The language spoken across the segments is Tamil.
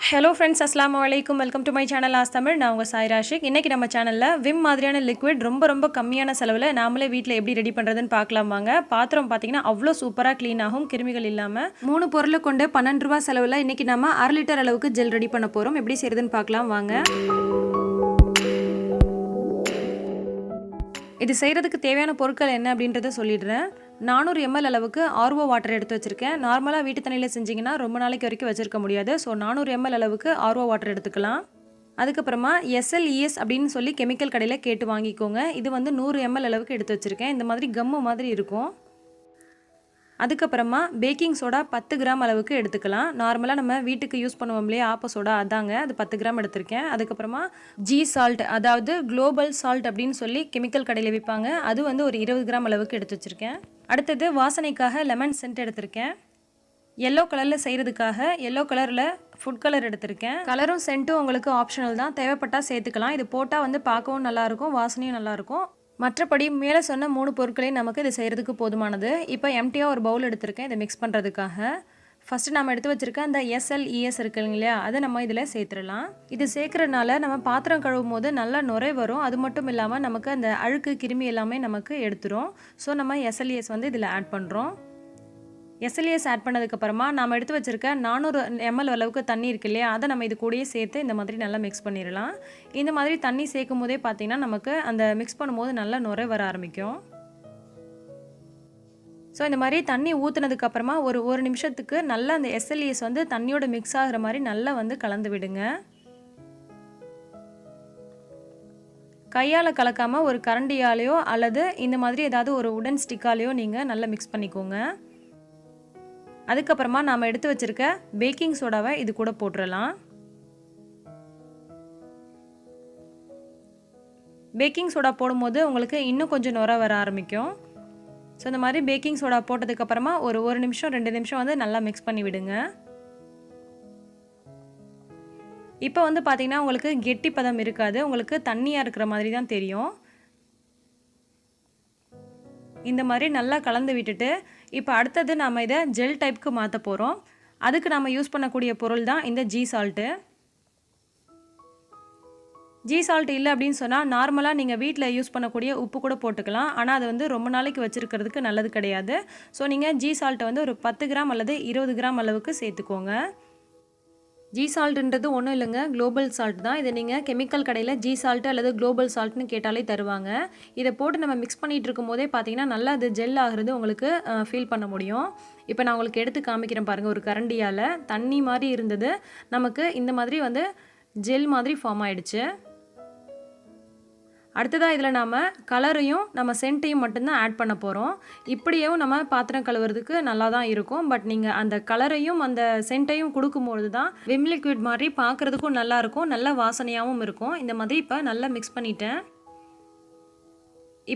Hello friends, assalamu alaikum. Welcome to my channel As Tamil. நான் உங்க சாய் ராஷிக். இன்னைக்கு நம்ம சேனல்ல விம் மாதிரியான லிக்விட் ரொம்ப கம்மியான செலவுல நாமளே வீட்ல எப்படி ரெடி பண்றதுன்னு பார்க்கலாம் வாங்க. பாத்திரம் பாத்தீங்கன்னா அவ்ளோ சூப்பரா க்ளீன் ஆகும், கிருமிகள் இல்லாம. 3 பொருளை கொண்டு 12 ரூபாய் செலவுல இன்னைக்கு நாம 1/2 லிட்டர் அளவுக்கு ஜெல் ரெடி பண்ண போறோம். எப்படி செய்யறதுன்னு பார்க்கலாம் வாங்க. இது செய்கிறதுக்கு தேவையான பொருட்கள் என்ன அப்படின்றத சொல்லிடுறேன். 400 ml அளவுக்கு RO வாட்டர் எடுத்து வச்சுருக்கேன். நார்மலாக வீட்டு தண்ணியில் செஞ்சிங்கன்னா ரொம்ப நாளைக்கு வரைக்கும் வச்சுருக்க முடியாது. ஸோ 400 ml அளவுக்கு RO வாட்டர் எடுத்துக்கலாம். அதுக்கப்புறமா SLES அப்படின்னு சொல்லி கெமிக்கல் கடையில் கேட்டு வாங்கிக்கோங்க. இது வந்து 100 ml அளவுக்கு எடுத்து வச்சுருக்கேன். இந்த மாதிரி கம்மு மாதிரி இருக்கும். அதுக்கப்புறமா பேக்கிங் சோடா 10 கிராம் அளவுக்கு எடுத்துக்கலாம். நார்மலாக நம்ம வீட்டுக்கு யூஸ் பண்ணுவோம் இல்லையா, ஆப்ப சோடா, அதாங்க, அது 10 கிராம் எடுத்திருக்கேன். அதுக்கப்புறமா ஜி சால்ட், அதாவது குளோபல் சால்ட் அப்படின்னு சொல்லி கெமிக்கல் கடையில் விற்பாங்க, அது வந்து ஒரு 20 கிராம் அளவுக்கு எடுத்து வச்சுருக்கேன். அடுத்தது வாசனைக்காக லெமன் சென்ட் எடுத்திருக்கேன். எல்லோ கலரில் செய்கிறதுக்காக எல்லோ கலரில் ஃபுட் கலர் எடுத்திருக்கேன். கலரும் சென்ட்டும் உங்களுக்கு ஆப்ஷனல் தான், தேவைப்பட்டால் சேர்த்துக்கலாம். இது போட்டால் வந்து பார்க்கவும் நல்லாயிருக்கும், வாசனையும் நல்லாயிருக்கும். மற்றபடி மேலே சொன்ன 3 பொருட்களையும் நமக்கு இது செய்கிறதுக்கு போதுமானது. இப்போ எம்டியாக ஒரு பவுல் எடுத்திருக்கேன் இதை மிக்ஸ் பண்ணுறதுக்காக. ஃபஸ்ட்டு நம்ம எடுத்து வச்சுருக்க அந்த SLES இருக்குங்க இல்லையா, அதை நம்ம இதில் சேர்த்துடலாம். இது சேர்க்குறதுனால நம்ம பாத்திரம் கழுவும் போது நல்லா நுரை வரும். அது மட்டும் இல்லாமல் நமக்கு அந்த அழுக்கு கிருமி எல்லாமே நமக்கு எடுத்துரும். ஸோ நம்ம SLES வந்து இதில் ஆட் பண்ணுறோம். SLES ஆட் பண்ணதுக்கப்புறமா நம்ம எடுத்து வச்சுருக்க 400 ml அளவுக்கு தண்ணி இருக்கு இல்லையா, அதை நம்ம இது கூடயே சேர்த்து இந்த மாதிரி நல்லா மிக்ஸ் பண்ணிடலாம். இந்த மாதிரி தண்ணி சேர்க்கும் போதே பார்த்திங்கன்னா நமக்கு அந்த மிக்ஸ் பண்ணும்போது நல்லா நுரை வர ஆரம்பிக்கும். ஸோ இந்த மாதிரி தண்ணி ஊற்றுனதுக்கப்புறமா ஒரு நிமிஷத்துக்கு நல்லா அந்த SLES வந்து தண்ணியோட மிக்ஸ் ஆகிற மாதிரி நல்லா வந்து கலந்து விடுங்க. கையால் கலக்காமல் ஒரு கரண்டியாலேயோ அல்லது இந்த மாதிரி ஏதாவது ஒரு உடன் ஸ்டிக்காலேயோ நீங்கள் நல்லா மிக்ஸ் பண்ணிக்கோங்க. அதுக்கப்புறமா நாம் எடுத்து வச்சுருக்க பேக்கிங் சோடாவை இது கூட போட்டுடலாம். பேக்கிங் சோடா போடும்போது உங்களுக்கு இன்னும் கொஞ்சம் நுரை வர ஆரம்பிக்கும். ஸோ இந்த மாதிரி பேக்கிங் சோடா போட்டதுக்கப்புறமா ஒரு நிமிஷம் 2 நிமிஷம் வந்து நல்லா மிக்ஸ் பண்ணி விடுங்க. இப்போ வந்து பார்த்திங்கன்னா உங்களுக்கு கெட்டி பதம் இருக்காது, உங்களுக்கு தண்ணியாக இருக்கிற மாதிரி தான் தெரியும். இந்த மாதிரி நல்லா கலந்து விட்டுட்டு இப்போ அடுத்தது நாம் இதை ஜெல் டைப்புக்கு மாற்ற போகிறோம். அதுக்கு நாம் யூஸ் பண்ணக்கூடிய பொருள் தான் இந்த ஜி சால்ட்டு. ஜி சால்ட் இல்லை அப்படின்னு சொன்னால் நார்மலாக நீங்கள் வீட்டில் யூஸ் பண்ணக்கூடிய உப்பு கூட போட்டுக்கலாம். ஆனால் அது வந்து ரொம்ப நாளைக்கு வச்சுருக்கிறதுக்கு நல்லது கிடையாது. ஸோ நீங்கள் ஜி சால்ட்டை வந்து ஒரு 10 கிராம் அல்லது 20 கிராம் அளவுக்கு சேர்த்துக்கோங்க. ஜி சால்ட்டுன்றது ஒன்றும் இல்லைங்க, குளோபல் சால்ட் தான். இதை நீங்கள் கெமிக்கல் கடையில் ஜி சால்ட்டு அல்லது குளோபல் சால்ட்னு கேட்டாலே தருவாங்க. இதை போட்டு நம்ம மிக்ஸ் பண்ணிகிட்டு இருக்கும் போதே பார்த்தீங்கன்னா நல்லா அது ஜெல் ஆகிறது உங்களுக்கு ஃபீல் பண்ண முடியும். இப்போ நான் உங்களுக்கு எடுத்து காமிக்கிறேன் பாருங்கள். ஒரு கரண்டியால் தண்ணி மாதிரி இருந்தது, நமக்கு இந்த மாதிரி வந்து ஜெல் மாதிரி ஃபார்ம் ஆகிடுச்சு. அடுத்ததாக இதில் நாம் கலரையும் நம்ம சென்ட்டையும் மட்டும்தான் ஆட் பண்ண போகிறோம். இப்படியும் நம்ம பாத்திரம் கழுவுறதுக்கு நல்லா தான் இருக்கும். பட் நீங்கள் அந்த கலரையும் அந்த சென்ட்டையும் கொடுக்கும்பொழுது தான் விம் லிக்விட் மாதிரி பார்க்குறதுக்கும் நல்லாயிருக்கும், நல்ல வாசனையாகவும் இருக்கும். இந்த மாதிரி இப்போ நல்லா மிக்ஸ் பண்ணிட்டேன்.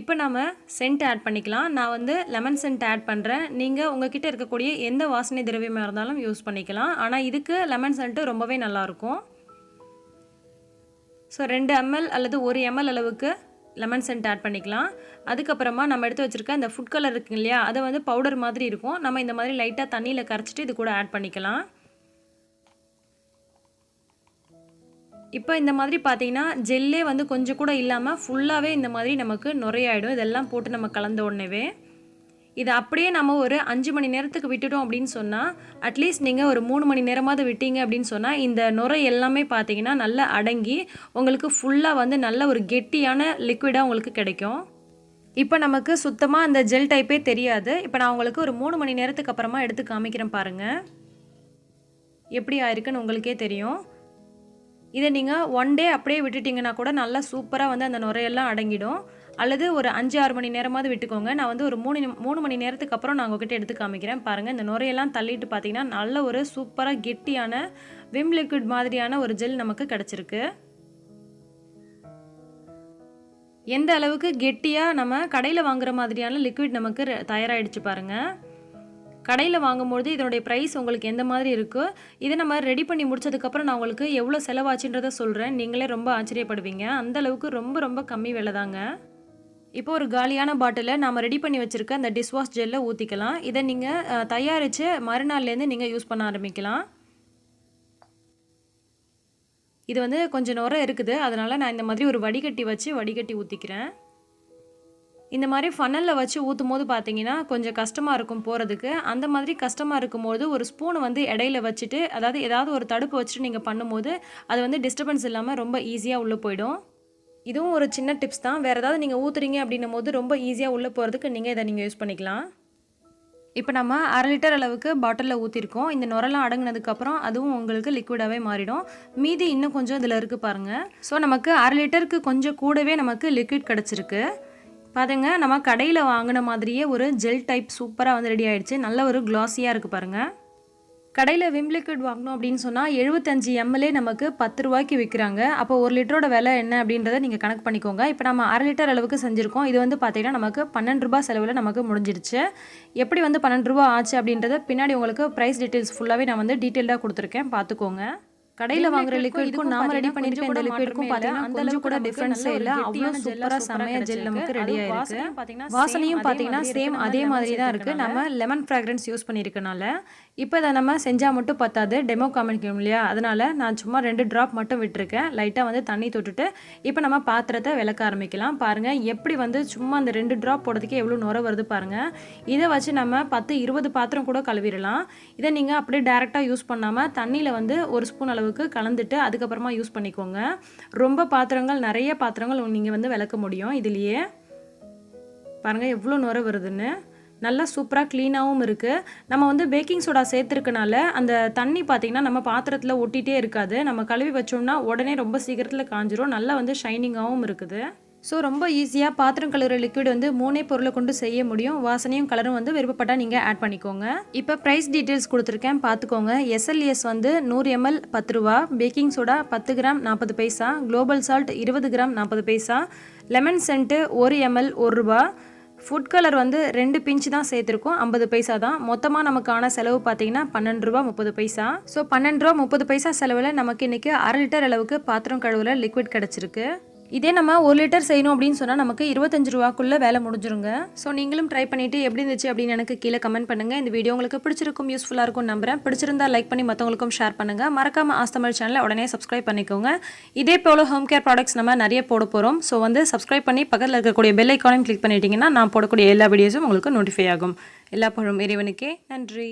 இப்போ நம்ம சென்ட் ஆட் பண்ணிக்கலாம். நான் வந்து லெமன் சென்ட் ஆட் பண்ணுறேன். நீங்கள் உங்ககிட்ட இருக்கக்கூடிய எந்த வாசனை திரவியமாக இருந்தாலும் யூஸ் பண்ணிக்கலாம். ஆனால் இதுக்கு லெமன் சென்ட்டு ரொம்பவே நல்லாயிருக்கும். ஸோ 2 ml அல்லது 1 ml அளவுக்கு லெமன் சென்ட் ஆட் பண்ணிக்கலாம். அதுக்கப்புறமா நம்ம எடுத்து வச்சுருக்க அந்த ஃபுட் கலர் இருக்குங்க இல்லையா, அதை வந்து பவுடர் மாதிரி இருக்கும். நம்ம இந்த மாதிரி லைட்டாக தண்ணியில் கரைச்சிட்டு இது கூட ஆட் பண்ணிக்கலாம். இப்போ இந்த மாதிரி பார்த்தீங்கன்னா ஜெல்லே வந்து கொஞ்சம் கூட இல்லாமல் ஃபுல்லாகவே இந்த மாதிரி நமக்கு நுரையாயிடும். இதெல்லாம் போட்டு நம்ம கலந்த உடனேவே இதை அப்படியே நம்ம ஒரு 5 மணி நேரத்துக்கு விட்டுட்டோம் அப்படின்னு சொன்னால், அட்லீஸ்ட் நீங்கள் ஒரு 3 மணி நேரமாவது விட்டீங்க அப்படின்னு சொன்னால் இந்த நுரை எல்லாமே பார்த்தீங்கன்னா நல்லா அடங்கி உங்களுக்கு ஃபுல்லாக வந்து நல்ல ஒரு கெட்டியான லிக்விடாக உங்களுக்கு கிடைக்கும். இப்போ நமக்கு சுத்தமாக அந்த ஜெல் டைப்பே தெரியாது. இப்போ நான் உங்களுக்கு ஒரு 3 மணி நேரத்துக்கு அப்புறமா எடுத்து காமிக்கிறேன் பாருங்கள், எப்படி ஆயிருக்குன்னு உங்களுக்கே தெரியும். இதை நீங்கள் 1 டே அப்படியே விட்டுட்டிங்கன்னா கூட நல்லா சூப்பராக வந்து அந்த நுரையெல்லாம் அடங்கிடும். அல்லது ஒரு 5-6 மணி நேரமாவது விட்டுக்கோங்க. நான் வந்து ஒரு 3 மணி நேரத்துக்கு அப்புறம் நான் உங்ககிட்ட எடுத்து காமிக்கிறேன் பாருங்கள். இந்த நுரையெல்லாம் தள்ளிட்டு பார்த்தீங்கன்னா நல்ல ஒரு சூப்பராக கெட்டியான விம் லிக்விட் மாதிரியான ஒரு ஜெல் நமக்கு கிடச்சிருக்கு. எந்த அளவுக்கு கெட்டியாக நம்ம கடையில் வாங்குகிற மாதிரியான லிக்விட் நமக்கு தயாராகிடுச்சு பாருங்கள். கடையில் வாங்கும்போது இதனுடைய ப்ரைஸ் உங்களுக்கு எந்த மாதிரி இருக்குது, இதை நம்ம ரெடி பண்ணி முடிச்சதுக்கப்புறம் நான் உங்களுக்கு எவ்வளோ செலவாச்சுன்றதை சொல்கிறேன். நீங்களே ரொம்ப ஆச்சரியப்படுவீங்க. அந்தளவுக்கு ரொம்ப கம்மி விலை தாங்க. இப்போ ஒரு காலியான பாட்டிலில் நாம் ரெடி பண்ணி வச்சுருக்க அந்த டிஷ்வாஷ் ஜெல்லை ஊற்றிக்கலாம். இதை நீங்கள் தயாரித்து மறுநாள்லேருந்து நீங்கள் யூஸ் பண்ண ஆரம்பிக்கலாம். இது வந்து கொஞ்சம் நுரை இருக்குது, அதனால் நான் இந்த மாதிரி ஒரு வடிகட்டி வச்சு வடிகட்டி ஊற்றிக்கிறேன். இந்த மாதிரி ஃபனலில் வச்சு ஊற்றும் போது பார்த்தீங்கன்னா கொஞ்சம் கஷ்டமாக இருக்கும் போகிறதுக்கு. அந்த மாதிரி கஷ்டமாக இருக்கும்போது ஒரு ஸ்பூனை வந்து இடையில வச்சுட்டு, அதாவது ஏதாவது ஒரு தடுப்பு வச்சுட்டு நீங்கள் பண்ணும்போது அது வந்து டிஸ்டர்பன்ஸ் இல்லாமல் ரொம்ப ஈஸியாக உள்ளே போயிடும். இதுவும் ஒரு சின்ன டிப்ஸ் தான். வேறு ஏதாவது நீங்கள் ஊற்றுறீங்க அப்படின்னும் போது ரொம்ப ஈஸியாக உள்ளே போகிறதுக்கு இதை நீங்கள் யூஸ் பண்ணிக்கலாம். இப்போ நம்ம 1/2 லிட்டர் அளவுக்கு பாட்டிலில் ஊற்றிருக்கோம். இந்த நுரெல்லாம் அடங்கினதுக்கப்புறம் அதுவும் உங்களுக்கு லிக்விடாகவே மாறிடும். மீதி இன்னும் கொஞ்சம் இதில் இருக்குது பாருங்கள். ஸோ நமக்கு 1/2 லிட்டருக்கு கொஞ்சம் கூடவே நமக்கு லிக்விட் கிடச்சிருக்கு. பாருங்க, நம்ம கடையில் வாங்கின மாதிரியே ஒரு ஜெல் டைப் சூப்பராக வந்து ரெடி ஆகிடுச்சு. நல்ல ஒரு க்ளாஸியாக இருக்குது பாருங்கள். கடையில் விம் லிக்விட் வாங்கணும் அப்படின்னு சொன்னால் 75 ml நமக்கு 10 ரூபாய்க்கு விற்கிறாங்க. அப்போ 1 லிட்டரோட விலை என்ன அப்படின்றத நீங்கள் கணக்கு பண்ணிக்கோங்க. இப்போ நம்ம 1/2 லிட்டர் அளவுக்கு செஞ்சுருக்கோம். இது வந்து பார்த்தீங்கன்னா நமக்கு 12 ரூபா செலவில் நமக்கு முடிஞ்சிடுச்சு. எப்படி வந்து 12 ரூபா ஆச்சு அப்படின்றத பின்னாடி உங்களுக்கு ப்ரைஸ் டீட்டெயில்ஸ் ஃபுல்லாகவே நான் வந்து டீட்டெயிலாக கொடுத்துருக்கேன், பார்த்துக்கோங்க. கடையில் வாங்குற லிக்விட்க்கும் நாம ரெடி பண்ணியிருக்க இந்த லிக்விட்க்கும் பார்த்தீங்கன்னா அந்த அளவுக்கு கூட டிஃப்ரென்ஸே இல்லை. அவ்வளோ சூப்பராக செம்மையாக ஜெல் நமக்கு ரெடி ஆயிருக்கு. வாசனையும் பார்த்தீங்கன்னா சேம் அதே மாதிரி தான் இருக்குது. நம்ம லெமன் ஃப்ராக்ரன்ஸ் யூஸ் பண்ணியிருக்கனால இப்போ இதை நம்ம செஞ்சால் மட்டும் பத்தாது, டெமோ காமிக்கணும் இல்லையா? அதனால் நான் சும்மா 2 ட்ராப் மட்டும் விட்டுருக்கேன். லைட்டாக வந்து தண்ணி தொட்டுட்டு இப்போ நம்ம பாத்திரத்தை விளக்க ஆரம்பிக்கலாம். பாருங்கள் எப்படி வந்து சும்மா அந்த 2 ட்ராப் போடுறதுக்கே எவ்வளோ நுரை வருது பாருங்கள். இதை வச்சு நம்ம 10-20 பாத்திரம் கூட கழுவிடலாம். இதை நீங்கள் அப்படியே டேரெக்டாக யூஸ் பண்ணாமல் தண்ணியில் வந்து 1 ஸ்பூன் அளவுக்கு கலந்துட்டு அதுக்கப்புறமா யூஸ் பண்ணிக்கோங்க. ரொம்ப பாத்திரங்கள், நிறைய பாத்திரங்கள் நீங்கள் வந்து விளக்க முடியும் இதுலேயே. பாருங்கள் எவ்வளோ நுரை வருதுன்னு. நல்லா சூப்பராக க்ளீனாகவும் இருக்குது. நம்ம வந்து பேக்கிங் சோடா சேர்த்துருக்கனால அந்த தண்ணி பார்த்திங்கன்னா நம்ம பாத்திரத்தில் ஒட்டிகிட்டே இருக்காது. நம்ம கழுவி வச்சோம்னா உடனே ரொம்ப சீக்கிரத்தில் காஞ்சிரும். நல்லா வந்து ஷைனிங்காகவும் இருக்குது. ஸோ ரொம்ப ஈஸியாக பாத்திரம் கழுவுற லிக்விட் வந்து 3 பொருளை கொண்டு செய்ய முடியும். வாசனையும் கலரும் வந்து விருப்பப்பட்டால் நீங்கள் ஆட் பண்ணிக்கோங்க. இப்போ ப்ரைஸ் டீட்டெயில்ஸ் கொடுத்துருக்கேன், பார்த்துக்கோங்க. SLS வந்து 100 ml 10 ரூபா, பேக்கிங் சோடா 10 கிராம் 40 பைசா, குளோபல் சால்ட் 20 கிராம் 40 பைசா, லெமன் சென்ட்டு 1 ml 1 ரூபா, ஃபுட் கலர் வந்து 2 பிஞ்ச் தான் சேர்த்துருக்கோம், 50 பைசா தான். மொத்தமாக நமக்கான செலவு பார்த்தீங்கன்னா 12 ரூபா 30 பைசா. ஸோ 12 ரூபா 30 பைசா செலவில் நமக்கு இன்றைக்கி 1/2 லிட்டர் அளவுக்கு பாத்திரம் கழுவுல லிக்விட் கிடச்சிருக்கு. இதே நம்ம 1 லிட்டர் செய்யணும் அப்படின்னு சொன்னால் நமக்கு 25 ரூபாக்குள்ளே வேலை முடிஞ்சிருங்க. ஸோ நீங்களும் ட்ரை பண்ணிவிட்டு எப்படி இருந்துச்சு அப்படின்னு எனக்கு கீழே கமெண்ட் பண்ணுங்கள். இந்த வீடியோ உங்களுக்கு பிடிச்சிருக்கும், யூஸ்ஃபுல்லாக இருக்கும் நம்புறேன். பிடிச்சிருந்தா லைக் பண்ணி மற்றவங்களுக்கும் ஷேர் பண்ணுங்கள். மறக்காமல் ஆஸ்தமிழ் சேனலை உடனே சப்ஸ்கிரைப் பண்ணிக்கோங்க. இதே போல் ஹோம் கேர் ப்ராடக்ட்ஸ் நம்ம நிறைய போட போகிறோம். ஸோ வந்து சப்ஸ்கிரைப் பண்ணி பக்கத்தில் இருக்கக்கூடிய பெல் ஐக்கானையும் கிளிக் பண்ணிட்டீங்கன்னா நான் போடக்கூடிய எல்லா வீடியோஸும் உங்களுக்கு நோட்டிஃபை ஆகும். எல்லா புகழும் இறைவனுக்கே. நன்றி.